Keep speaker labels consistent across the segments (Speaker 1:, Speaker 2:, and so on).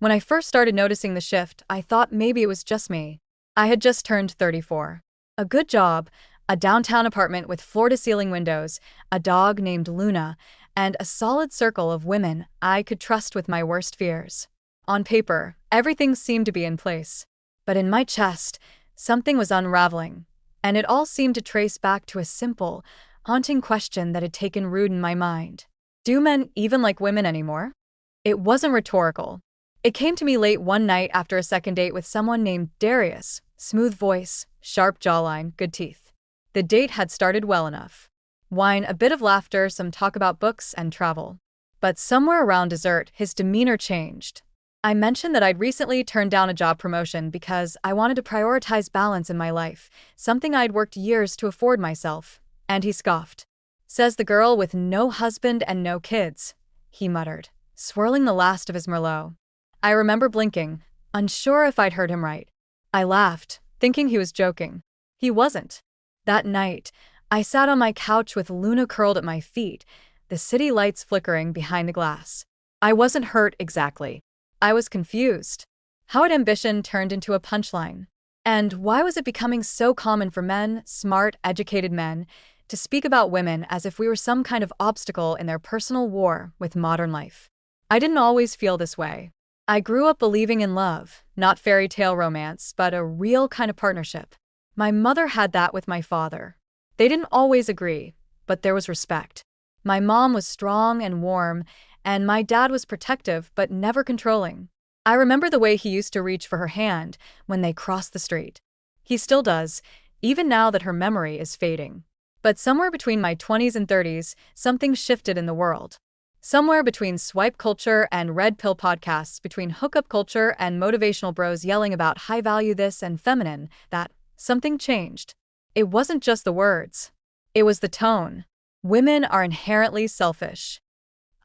Speaker 1: When I first started noticing the shift, I thought maybe it was just me. I had just turned 34. A good job, a downtown apartment with floor-to-ceiling windows, a dog named Luna, and a solid circle of women I could trust with my worst fears. On paper, everything seemed to be in place. But in my chest, something was unraveling, and it all seemed to trace back to a simple, haunting question that had taken root in my mind. Do men even like women anymore? It wasn't rhetorical. It came to me late one night after a second date with someone named Darius. Smooth voice, sharp jawline, good teeth. The date had started well enough. Wine, a bit of laughter, some talk about books and travel. But somewhere around dessert, his demeanor changed. I mentioned that I'd recently turned down a job promotion because I wanted to prioritize balance in my life, something I'd worked years to afford myself. And he scoffed. Says the girl with no husband and no kids, he muttered, swirling the last of his Merlot. I remember blinking, unsure if I'd heard him right. I laughed, thinking he was joking. He wasn't. That night, I sat on my couch with Luna curled at my feet, the city lights flickering behind the glass. I wasn't hurt exactly. I was confused. How had ambition turned into a punchline? And why was it becoming so common for men, smart, educated men, to speak about women as if we were some kind of obstacle in their personal war with modern life? I didn't always feel this way. I grew up believing in love, not fairy tale romance, but a real kind of partnership. My mother had that with my father. They didn't always agree, but there was respect. My mom was strong and warm, and my dad was protective but never controlling. I remember the way he used to reach for her hand when they crossed the street. He still does, even now that her memory is fading. But somewhere between my 20s and 30s, something shifted in the world. Somewhere between swipe culture and red pill podcasts, between hookup culture and motivational bros yelling about high value this and feminine that, something changed. It wasn't just the words. It was the tone. Women are inherently selfish.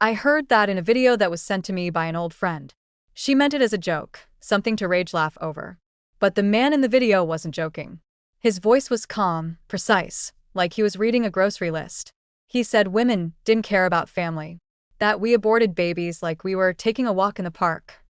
Speaker 1: I heard that in a video that was sent to me by an old friend. She meant it as a joke, something to rage laugh over. But the man in the video wasn't joking. His voice was calm, precise, like he was reading a grocery list. He said women didn't care about family. That we aborted babies like we were taking a walk in the park.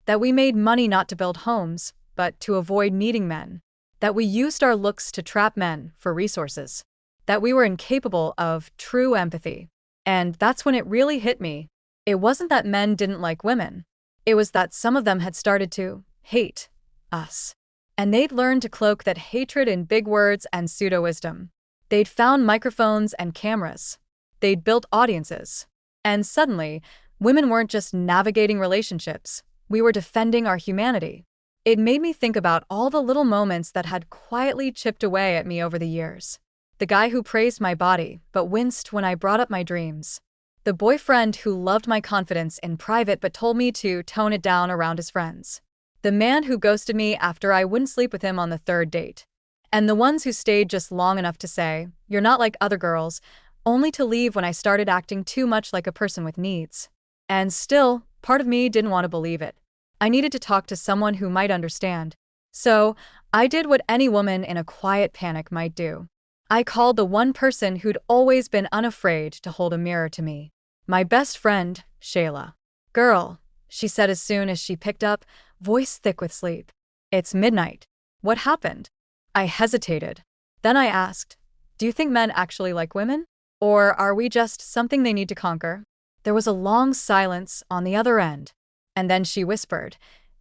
Speaker 1: That we made money not to build homes, but to avoid needing men. That we used our looks to trap men for resources. That we were incapable of true empathy. And that's when it really hit me. It wasn't that men didn't like women. It was that some of them had started to hate us. And they'd learned to cloak that hatred in big words and pseudo-wisdom. They'd found microphones and cameras. They'd built audiences. And suddenly, women weren't just navigating relationships. We were defending our humanity. It made me think about all the little moments that had quietly chipped away at me over the years. The guy who praised my body but winced when I brought up my dreams. The boyfriend who loved my confidence in private but told me to tone it down around his friends. The man who ghosted me after I wouldn't sleep with him on the third date. And the ones who stayed just long enough to say, "You're not like other girls," only to leave when I started acting too much like a person with needs. And still, part of me didn't want to believe it. I needed to talk to someone who might understand. So, I did what any woman in a quiet panic might do. I called the one person who'd always been unafraid to hold a mirror to me. My best friend, Shayla. "Girl," she said as soon as she picked up, voice thick with sleep. "It's midnight. What happened?" I hesitated. Then I asked, "Do you think men actually like women? Or are we just something they need to conquer?" There was a long silence on the other end. And then she whispered,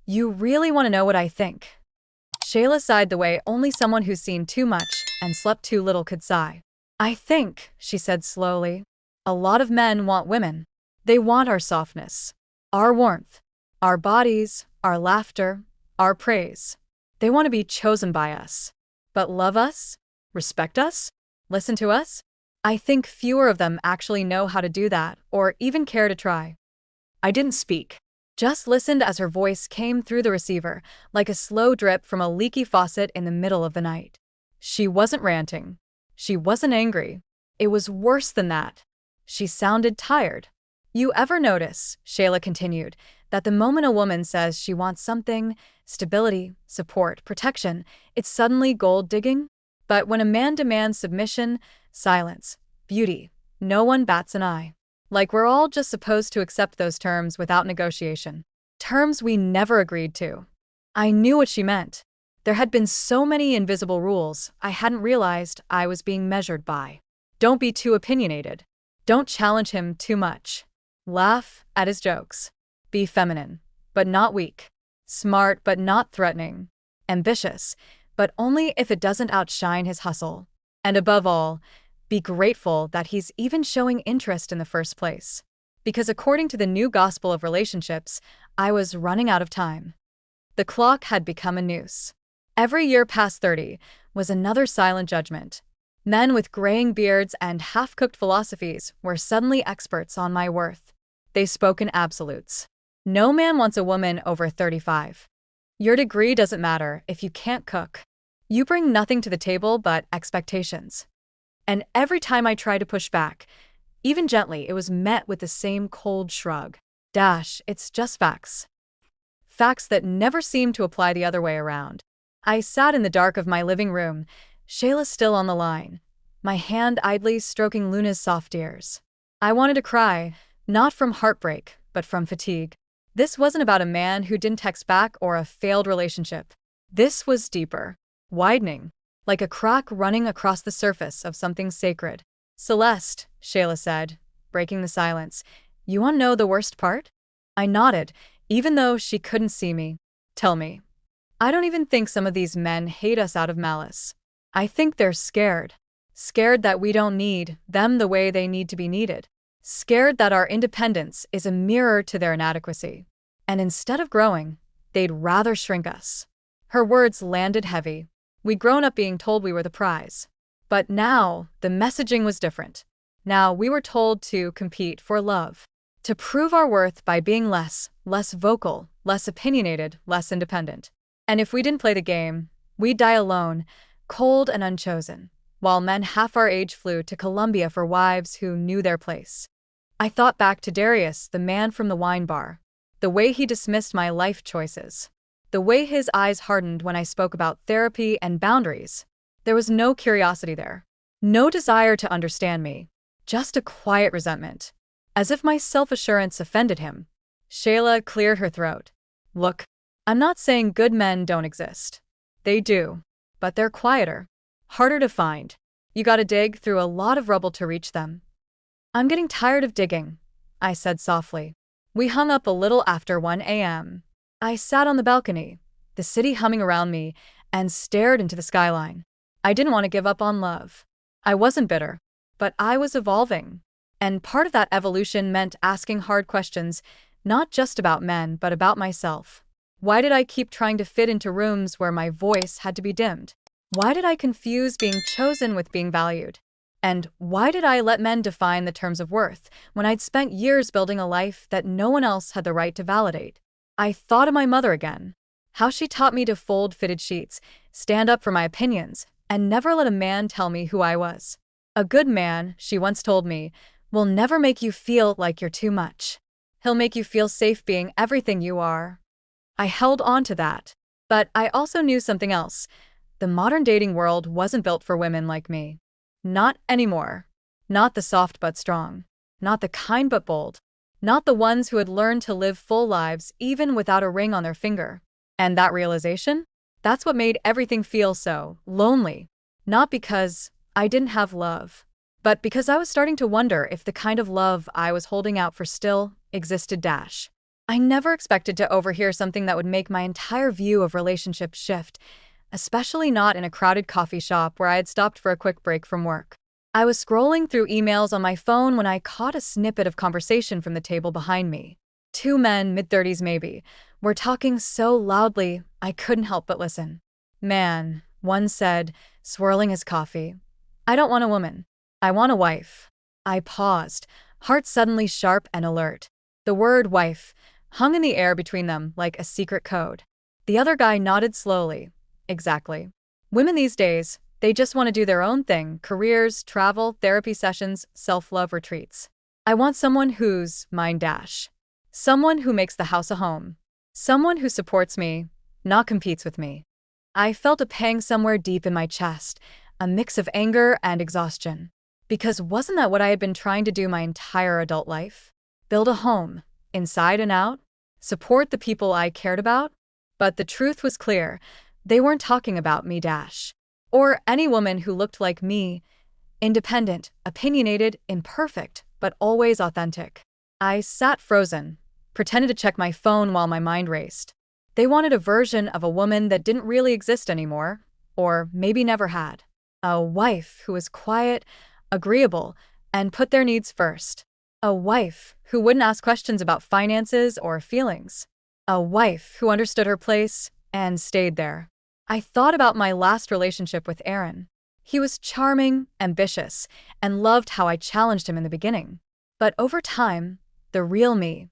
Speaker 1: "You really want to know what I think?" Shayla sighed the way only someone who's seen too much and slept too little could sigh. "I think," she said slowly, "a lot of men want women. They want our softness, our warmth, our bodies, our laughter, our praise. They want to be chosen by us. But love us? Respect us? Listen to us? I think fewer of them actually know how to do that or even care to try." I didn't speak. Just listened as her voice came through the receiver, like a slow drip from a leaky faucet in the middle of the night. She wasn't ranting. She wasn't angry. It was worse than that. She sounded tired. "You ever notice," Shayla continued, "that the moment a woman says she wants something, stability, support, protection, it's suddenly gold digging? But when a man demands submission, silence, beauty, no one bats an eye. Like we're all just supposed to accept those terms without negotiation." terms we never agreed to. I knew what she meant. There had been so many invisible rules I hadn't realized I was being measured by. Don't be too opinionated. Don't challenge him too much. Laugh at his jokes. Be feminine, but not weak. Smart, but not threatening. Ambitious, but only if it doesn't outshine his hustle. And above all, be grateful that he's even showing interest in the first place. Because according to the new gospel of relationships, I was running out of time. The clock had become a noose. Every year past 30 was another silent judgment. Men with graying beards and half-cooked philosophies were suddenly experts on my worth. They spoke in absolutes. No man wants a woman over 35. Your degree doesn't matter if you can't cook. You bring nothing to the table but expectations. And every time I tried to push back, even gently, it was met with the same cold shrug. It's just facts. Facts that never seemed to apply the other way around. I sat in the dark of my living room, Shayla still on the line, my hand idly stroking Luna's soft ears. I wanted to cry, not from heartbreak, but from fatigue. This wasn't about a man who didn't text back or a failed relationship. This was deeper, widening, like a crack running across the surface of something sacred. Celeste, Shayla said, breaking the silence, you want to know the worst part? I nodded, even though she couldn't see me. Tell me. I don't even think some of these men hate us out of malice. I think they're scared. Scared that we don't need them the way they need to be needed. Scared that our independence is a mirror to their inadequacy. And instead of growing, they'd rather shrink us. Her words landed heavy. We'd grown up being told we were the prize. But now, the messaging was different. Now we were told to compete for love. To prove our worth by being less vocal, less opinionated, less independent. And if we didn't play the game, we'd die alone, cold and unchosen, while men half our age flew to Colombia for wives who knew their place. I thought back to Darius, the man from the wine bar, the way he dismissed my life choices, the way his eyes hardened when I spoke about therapy and boundaries. There was no curiosity there, no desire to understand me, just a quiet resentment, as if my self-assurance offended him. Shayla cleared her throat. Look, I'm not saying good men don't exist. They do, but they're quieter, harder to find. You gotta dig through a lot of rubble to reach them. I'm getting tired of digging, I said softly. We hung up a little after 1 a.m. I sat on the balcony, the city humming around me, and stared into the skyline. I didn't want to give up on love. I wasn't bitter, but I was evolving. And part of that evolution meant asking hard questions, not just about men, but about myself. Why did I keep trying to fit into rooms where my voice had to be dimmed? Why did I confuse being chosen with being valued? And why did I let men define the terms of worth when I'd spent years building a life that no one else had the right to validate? I thought of my mother again. How she taught me to fold fitted sheets, stand up for my opinions, and never let a man tell me who I was. A good man, she once told me, will never make you feel like you're too much. He'll make you feel safe being everything you are. I held on to that. But I also knew something else. The modern dating world wasn't built for women like me. Not anymore. Not the soft but strong. Not the kind but bold. Not the ones who had learned to live full lives even without a ring on their finger. And that realization? That's what made everything feel so lonely. Not because I didn't have love, but because I was starting to wonder if the kind of love I was holding out for still existed. I never expected to overhear something that would make my entire view of relationships shift, especially not in a crowded coffee shop where I had stopped for a quick break from work. I was scrolling through emails on my phone when I caught a snippet of conversation from the table behind me. Two men, mid-30s maybe, were talking so loudly I couldn't help but listen. Man, one said, swirling his coffee, I don't want a woman. I want a wife. I paused, heart suddenly sharp and alert. The word wife hung in the air between them like a secret code. The other guy nodded slowly. Exactly. Women these days, they just want to do their own thing, careers, travel, therapy sessions, self-love retreats. I want someone who's mine. Someone who makes the house a home. Someone who supports me, not competes with me. I felt a pang somewhere deep in my chest, a mix of anger and exhaustion. Because wasn't that what I had been trying to do my entire adult life? Build a home, inside and out? support the people I cared about. But the truth was clear. They weren't talking about me dash. Or any woman who looked like me, independent, opinionated, imperfect, but always authentic. I sat frozen, pretended to check my phone while my mind raced. They wanted a version of a woman that didn't really exist anymore, or maybe never had. A wife who was quiet, agreeable, and put their needs first. A wife who wouldn't ask questions about finances or feelings. A wife who understood her place and stayed there. I thought about my last relationship with Aaron. He was charming, ambitious, and loved how I challenged him in the beginning. But over time, the real me,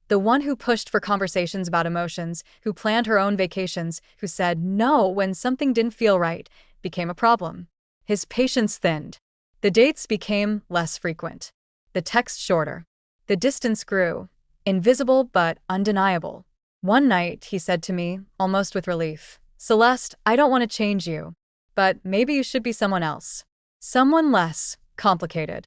Speaker 1: the one who pushed for conversations about emotions, who planned her own vacations, who said no when something didn't feel right, became a problem. His patience thinned. The dates became less frequent. The texts shorter. The distance grew, invisible but undeniable. One night, he said to me, almost with relief, "Celeste, I don't want to change you, but maybe you should be someone else. Someone less complicated."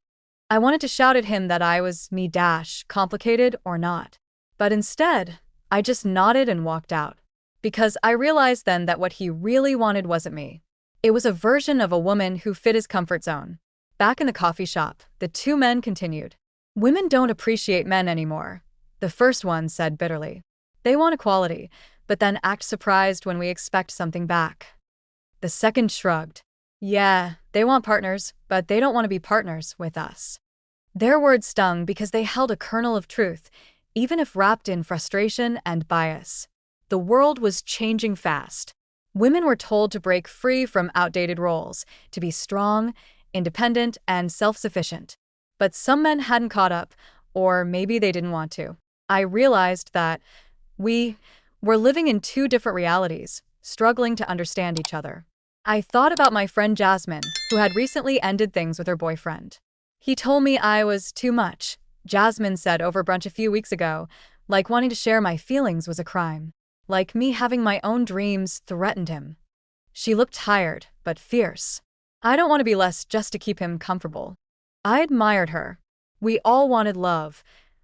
Speaker 1: I wanted to shout at him that I was me dash, complicated or not. But instead, I just nodded and walked out. Because I realized then that what he really wanted wasn't me. It was a version of a woman who fit his comfort zone. Back in the coffee shop, the two men continued. "Women don't appreciate men anymore," the first one said bitterly. "They want equality, but then act surprised when we expect something back." The second shrugged. "Yeah, they want partners, but they don't want to be partners with us." Their words stung because they held a kernel of truth, even if wrapped in frustration and bias. The world was changing fast. Women were told to break free from outdated roles, to be strong, independent, and self-sufficient. But some men hadn't caught up, or maybe they didn't want to. I realized that we were living in two different realities, struggling to understand each other. I thought about my friend Jasmine, who had recently ended things with her boyfriend. "He told me I was too much," Jasmine said over brunch a few weeks ago, like wanting to share my feelings was a crime. Like me having my own dreams threatened him. She looked tired, but fierce. I don't want to be less just to keep him comfortable. I admired her. We all wanted love,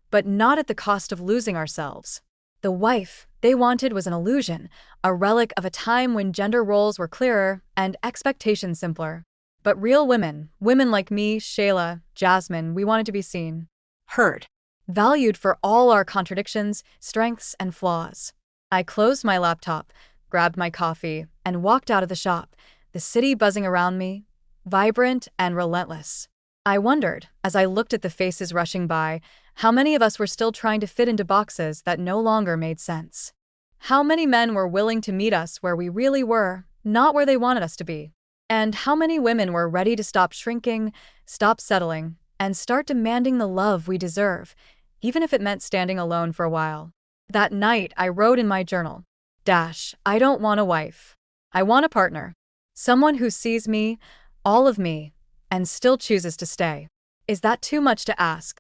Speaker 1: but not at the cost of losing ourselves. The wife they wanted was an illusion, a relic of a time when gender roles were clearer and expectations simpler. But real women, women like me, Shayla, Jasmine, we wanted to be seen, heard, valued for all our contradictions, strengths, and flaws. I closed my laptop, grabbed my coffee, and walked out of the shop, the city buzzing around me, vibrant and relentless. I wondered, as I looked at the faces rushing by, how many of us were still trying to fit into boxes that no longer made sense. How many men were willing to meet us where we really were, not where they wanted us to be. And how many women were ready to stop shrinking, stop settling, and start demanding the love we deserve, even if it meant standing alone for a while. That night, I wrote in my journal, "I don't want a wife. I want a partner. Someone who sees me, all of me, and still chooses to stay." Is that too much to ask?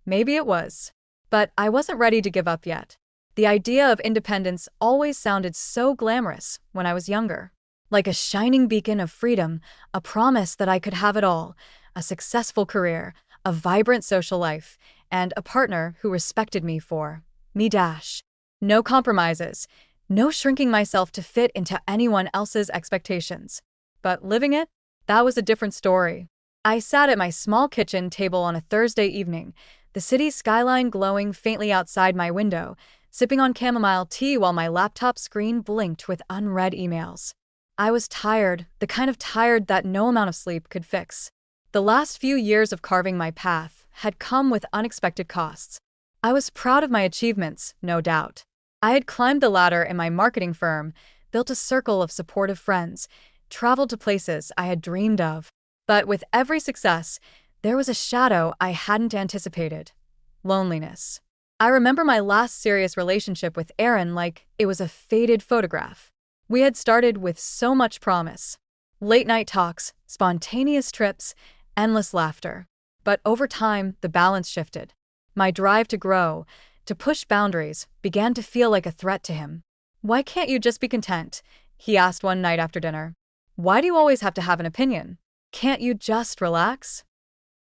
Speaker 1: Maybe it was. But I wasn't ready to give up yet. The idea of independence always sounded so glamorous when I was younger. Like a shining beacon of freedom, a promise that I could have it all, a successful career, a vibrant social life, and a partner who respected me for me. No compromises, no shrinking myself to fit into anyone else's expectations. But living it, that was a different story. I sat at my small kitchen table on a Thursday evening, the city skyline glowing faintly outside my window, sipping on chamomile tea while my laptop screen blinked with unread emails. I was tired, the kind of tired that no amount of sleep could fix. The last few years of carving my path had come with unexpected costs. I was proud of my achievements, no doubt. I had climbed the ladder in my marketing firm, built a circle of supportive friends, traveled to places I had dreamed of. But with every success, there was a shadow I hadn't anticipated: loneliness. I remember my last serious relationship with Aaron like it was a faded photograph. We had started with so much promise. Late-night talks, spontaneous trips, endless laughter. But over time, the balance shifted. My drive to grow, to push boundaries, began to feel like a threat to him. "Why can't you just be content?" he asked one night after dinner. "Why do you always have to have an opinion? Can't you just relax?"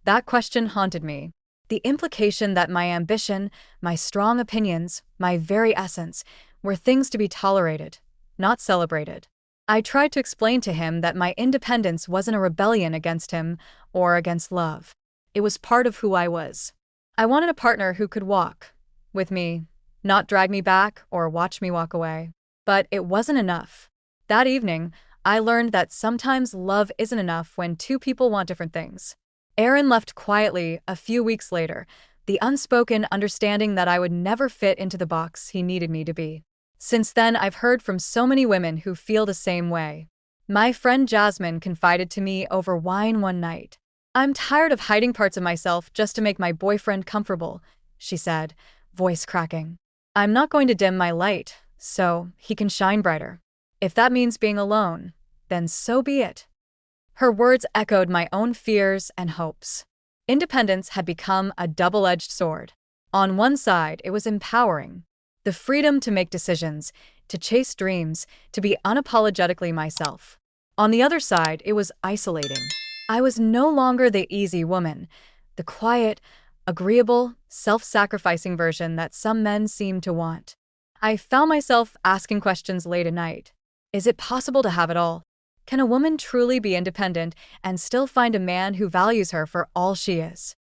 Speaker 1: That question haunted me. The implication that my ambition, my strong opinions, my very essence, were things to be tolerated, not celebrated. I tried to explain to him that my independence wasn't a rebellion against him or against love. It was part of who I was. I wanted a partner who could walk with me, not drag me back or watch me walk away. But it wasn't enough. That evening, I learned that sometimes love isn't enough when two people want different things. Aaron left quietly a few weeks later, the unspoken understanding that I would never fit into the box he needed me to be. Since then, I've heard from so many women who feel the same way. My friend Jasmine confided to me over wine one night. "I'm tired of hiding parts of myself just to make my boyfriend comfortable," she said, voice cracking. "I'm not going to dim my light, so he can shine brighter. If that means being alone, then so be it." Her words echoed my own fears and hopes. Independence had become a double-edged sword. On one side, it was empowering. The freedom to make decisions, to chase dreams, to be unapologetically myself. On the other side, it was isolating. I was no longer the easy woman, the quiet, agreeable, self-sacrificing version that some men seem to want. I found myself asking questions late at night. Is it possible to have it all? Can a woman truly be independent and still find a man who values her for all she is?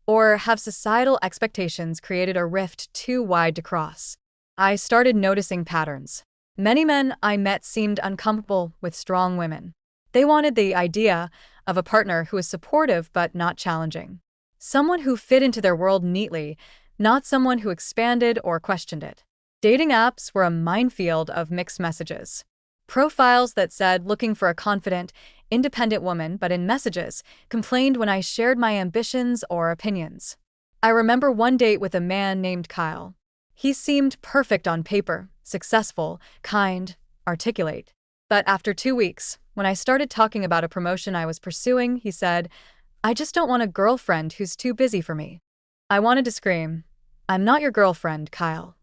Speaker 1: Or have societal expectations created a rift too wide to cross? I started noticing patterns. Many men I met seemed uncomfortable with strong women. They wanted the idea of a partner who was supportive but not challenging. Someone who fit into their world neatly, not someone who expanded or questioned it. Dating apps were a minefield of mixed messages. Profiles that said looking for a confident, independent woman, but in messages complained when I shared my ambitions or opinions. I remember one date with a man named Kyle. He seemed perfect on paper, successful, kind, articulate. But after 2 weeks, when I started talking about a promotion I was pursuing, he said, "I just don't want a girlfriend who's too busy for me." I wanted to scream, "I'm not your girlfriend, Kyle.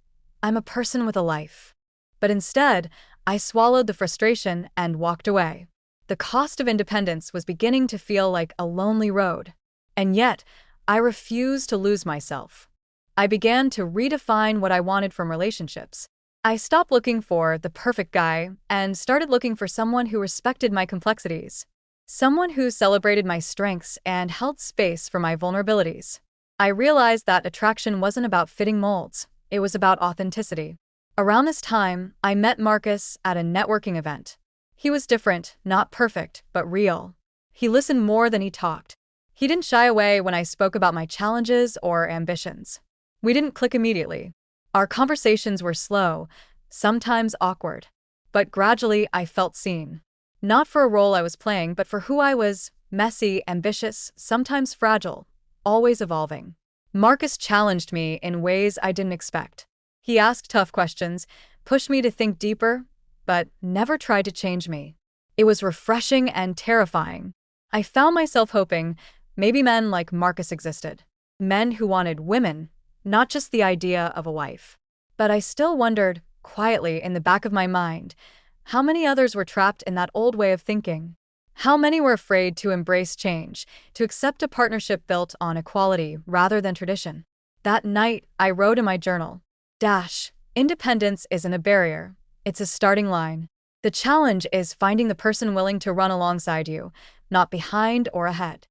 Speaker 1: I'm a person with a life." But instead, I swallowed the frustration and walked away. The cost of independence was beginning to feel like a lonely road. And yet, I refused to lose myself. I began to redefine what I wanted from relationships. I stopped looking for the perfect guy and started looking for someone who respected my complexities. Someone who celebrated my strengths and held space for my vulnerabilities. I realized that attraction wasn't about fitting molds, it was about authenticity. Around this time, I met Marcus at a networking event. He was different, not perfect, but real. He listened more than he talked. He didn't shy away when I spoke about my challenges or ambitions. We didn't click immediately. Our conversations were slow, sometimes awkward. But gradually I felt seen. Not for a role I was playing, but for who I was: messy, ambitious, sometimes fragile, always evolving. Marcus challenged me in ways I didn't expect. He asked tough questions, pushed me to think deeper, but never tried to change me. It was refreshing and terrifying. I found myself hoping maybe men like Marcus existed. Men who wanted women, not just the idea of a wife. But I still wondered, quietly in the back of my mind, how many others were trapped in that old way of thinking? How many were afraid to embrace change, to accept a partnership built on equality rather than tradition? That night, I wrote in my journal, Independence isn't a barrier, it's a starting line. The challenge is finding the person willing to run alongside you, not behind or ahead."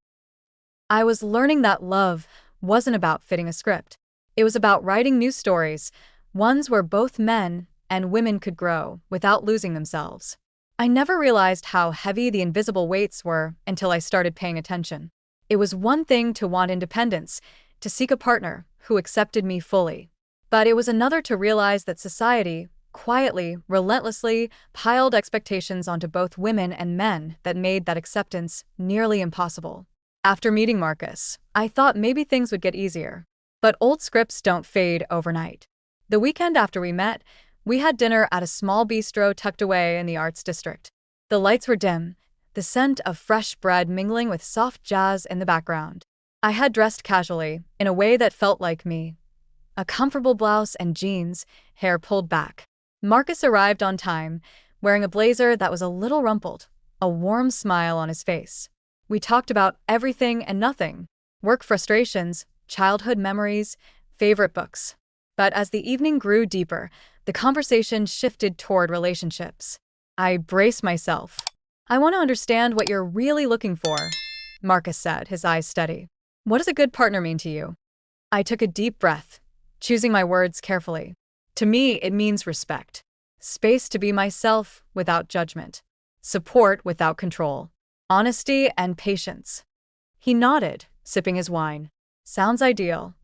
Speaker 1: I was learning that love wasn't about fitting a script. It was about writing new stories, ones where both men and women could grow without losing themselves. I never realized how heavy the invisible weights were until I started paying attention. It was one thing to want independence, to seek a partner who accepted me fully. But it was another to realize that society, quietly, relentlessly, piled expectations onto both women and men that made that acceptance nearly impossible. After meeting Marcus, I thought maybe things would get easier. But old scripts don't fade overnight. The weekend after we met, we had dinner at a small bistro tucked away in the arts district. The lights were dim, the scent of fresh bread mingling with soft jazz in the background. I had dressed casually, in a way that felt like me. A comfortable blouse and jeans, hair pulled back. Marcus arrived on time, wearing a blazer that was a little rumpled, a warm smile on his face. We talked about everything and nothing: work frustrations, childhood memories, favorite books. But as the evening grew deeper, the conversation shifted toward relationships. I braced myself. I want to understand what you're really looking for, Marcus said, his eyes steady. What does a good partner mean to you? I took a deep breath, choosing my words carefully. To me, it means respect. Space to be myself without judgment. Support without control. Honesty and patience. He nodded, sipping his wine. Sounds ideal.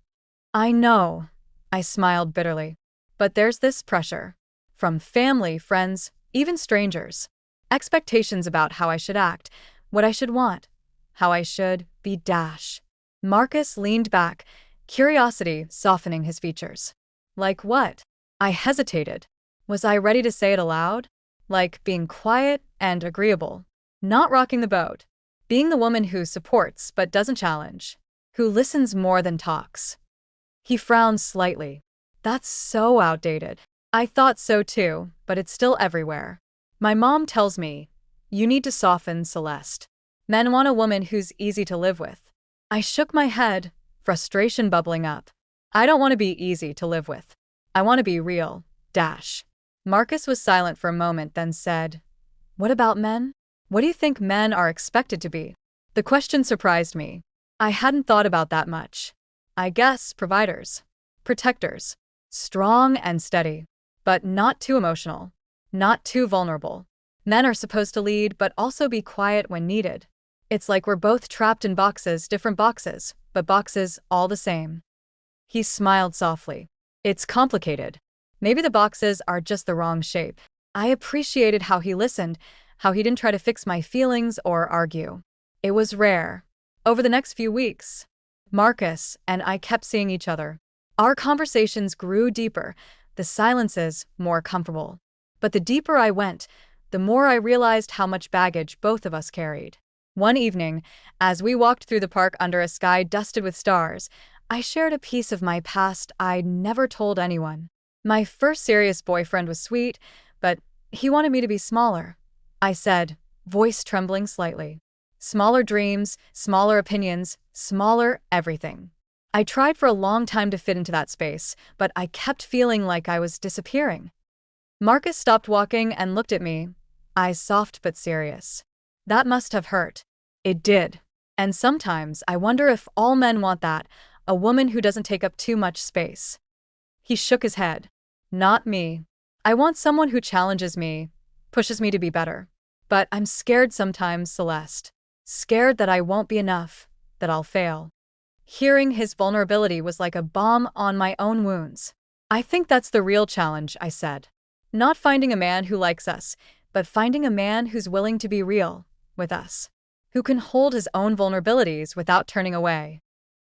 Speaker 1: I know, I smiled bitterly. But there's this pressure. From family, friends, even strangers. Expectations about how I should act, what I should want, how I should be dash. Marcus leaned back, curiosity softening his features. Like what? I hesitated. Was I ready to say it aloud? Like being quiet and agreeable. Not rocking the boat. Being the woman who supports but doesn't challenge. Who listens more than talks. He frowned slightly. That's so outdated. I thought so too, but it's still everywhere. My mom tells me, you need to soften, Celeste. Men want a woman who's easy to live with. I shook my head, frustration bubbling up. I don't want to be easy to live with. I want to be real, dash. Marcus was silent for a moment, then said, what about men? What do you think men are expected to be? The question surprised me. I hadn't thought about that much. I guess providers. Protectors. Strong and steady. But not too emotional. Not too vulnerable. Men are supposed to lead but also be quiet when needed. It's like we're both trapped in boxes, different boxes, but boxes all the same. He smiled softly. It's complicated. Maybe the boxes are just the wrong shape. I appreciated how he listened, how he didn't try to fix my feelings or argue. It was rare. Over the next few weeks, Marcus and I kept seeing each other. Our conversations grew deeper, the silences more comfortable. But the deeper I went, the more I realized how much baggage both of us carried. One evening, as we walked through the park under a sky dusted with stars, I shared a piece of my past I'd never told anyone. My first serious boyfriend was sweet, but he wanted me to be smaller. I said, voice trembling slightly. Smaller dreams, smaller opinions, smaller everything. I tried for a long time to fit into that space, but I kept feeling like I was disappearing. Marcus stopped walking and looked at me, eyes soft but serious. That must have hurt. It did. And sometimes I wonder if all men want that, a woman who doesn't take up too much space. He shook his head. Not me. I want someone who challenges me, pushes me to be better. But I'm scared sometimes, Celeste. Scared that I won't be enough, that I'll fail. Hearing his vulnerability was like a balm on my own wounds. I think that's the real challenge, I said. Not finding a man who likes us, but finding a man who's willing to be real with us, who can hold his own vulnerabilities without turning away.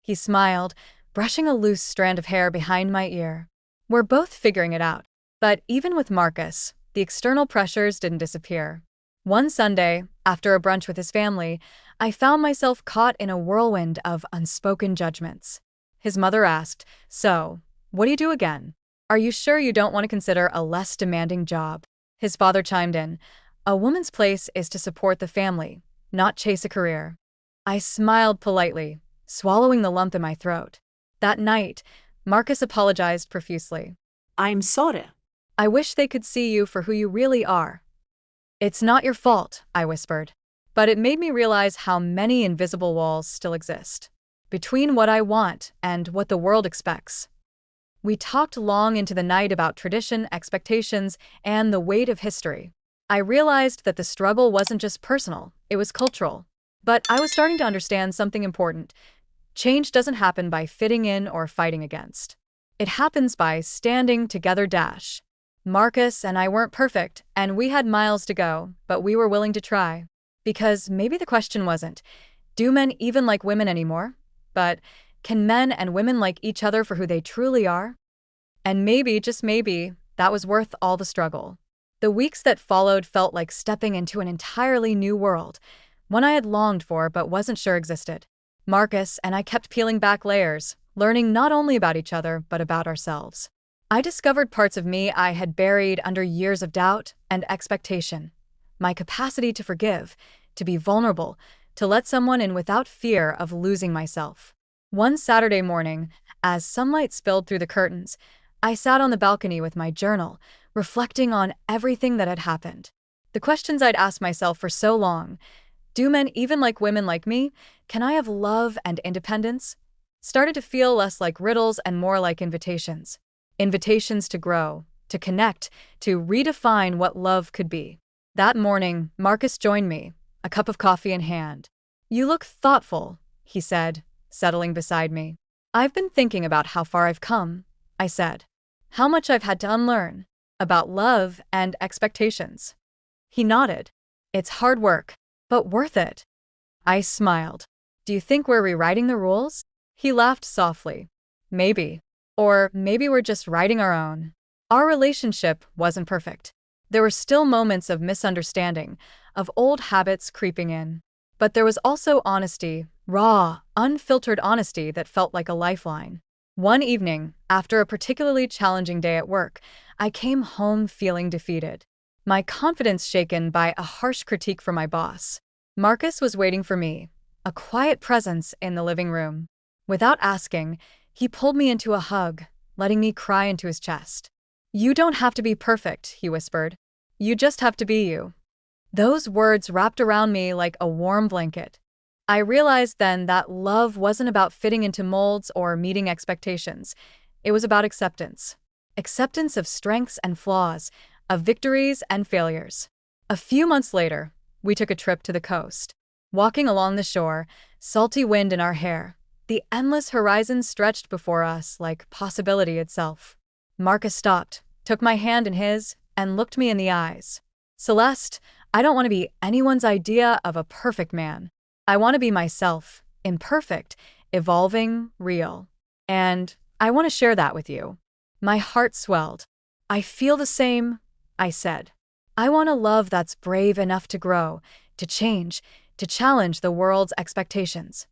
Speaker 1: He smiled, brushing a loose strand of hair behind my ear. We're both figuring it out. But even with Marcus, the external pressures didn't disappear. One Sunday, after a brunch with his family, I found myself caught in a whirlwind of unspoken judgments. His mother asked, so, what do you do again? Are you sure you don't want to consider a less demanding job? His father chimed in, a woman's place is to support the family, not chase a career. I smiled politely, swallowing the lump in my throat. That night, Marcus apologized profusely.
Speaker 2: I'm sorry.
Speaker 1: I wish they could see you for who you really are. It's not your fault, I whispered. But it made me realize how many invisible walls still exist between what I want and what the world expects. We talked long into the night about tradition, expectations, and the weight of history. I realized that the struggle wasn't just personal, it was cultural. But I was starting to understand something important. Change doesn't happen by fitting in or fighting against. It happens by standing together dash. Marcus and I weren't perfect, and we had miles to go, but we were willing to try. Because maybe the question wasn't, do men even like women anymore? But, can men and women like each other for who they truly are? And maybe, just maybe, that was worth all the struggle. The weeks that followed felt like stepping into an entirely new world, one I had longed for but wasn't sure existed. Marcus and I kept peeling back layers, learning not only about each other but about ourselves. I discovered parts of me I had buried under years of doubt and expectation. My capacity to forgive, to be vulnerable, to let someone in without fear of losing myself. One Saturday morning, as sunlight spilled through the curtains, I sat on the balcony with my journal, reflecting on everything that had happened. The questions I'd asked myself for so long: do men even like women like me? Can I have love and independence? Started to feel less like riddles and more like invitations. Invitations to grow, to connect, to redefine what love could be. That morning, Marcus joined me, a cup of coffee in hand. "You look thoughtful," he said, settling beside me. "I've been thinking about how far I've come," I said. "How much I've had to unlearn about love and expectations." He nodded. "It's hard work, but worth it." I smiled. "Do you think we're rewriting the rules?" He laughed softly. "Maybe. Or maybe we're just writing our own." Our relationship wasn't perfect. There were still moments of misunderstanding, of old habits creeping in. But there was also honesty, raw, unfiltered honesty that felt like a lifeline. One evening, after a particularly challenging day at work, I came home feeling defeated, my confidence shaken by a harsh critique from my boss. Marcus was waiting for me, a quiet presence in the living room. Without asking, he pulled me into a hug, letting me cry into his chest. "You don't have to be perfect," he whispered. "You just have to be you." Those words wrapped around me like a warm blanket. I realized then that love wasn't about fitting into molds or meeting expectations. It was about acceptance. Acceptance of strengths and flaws, of victories and failures. A few months later, we took a trip to the coast. Walking along the shore, salty wind in our hair, the endless horizon stretched before us like possibility itself. Marcus stopped, took my hand in his, and looked me in the eyes. "Celeste, I don't want to be anyone's idea of a perfect man. I want to be myself, imperfect, evolving, real. And I want to share that with you." My heart swelled. "I feel the same," I said. "I want a love that's brave enough to grow, to change, to challenge the world's expectations."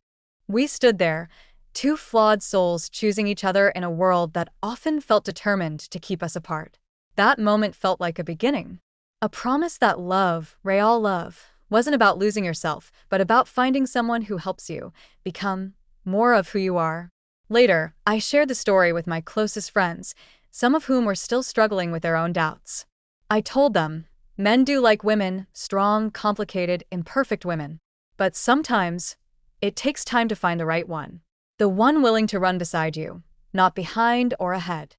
Speaker 1: We stood there, two flawed souls choosing each other in a world that often felt determined to keep us apart. That moment felt like a beginning. A promise that love, real love, wasn't about losing yourself, but about finding someone who helps you become more of who you are. Later, I shared the story with my closest friends, some of whom were still struggling with their own doubts. I told them, men do like women, strong, complicated, imperfect women. But sometimes, it takes time to find the right one. The one willing to run beside you, not behind or ahead.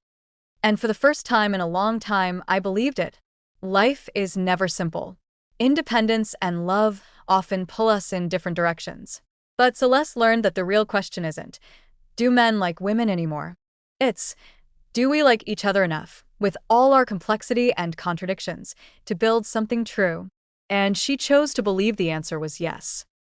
Speaker 1: And for the first time in a long time, I believed it. Life is never simple. Independence and love often pull us in different directions. But Celeste learned that the real question isn't, do men like women anymore? It's, do we like each other enough, with all our complexity and contradictions, to build something true? And she chose to believe the answer was yes.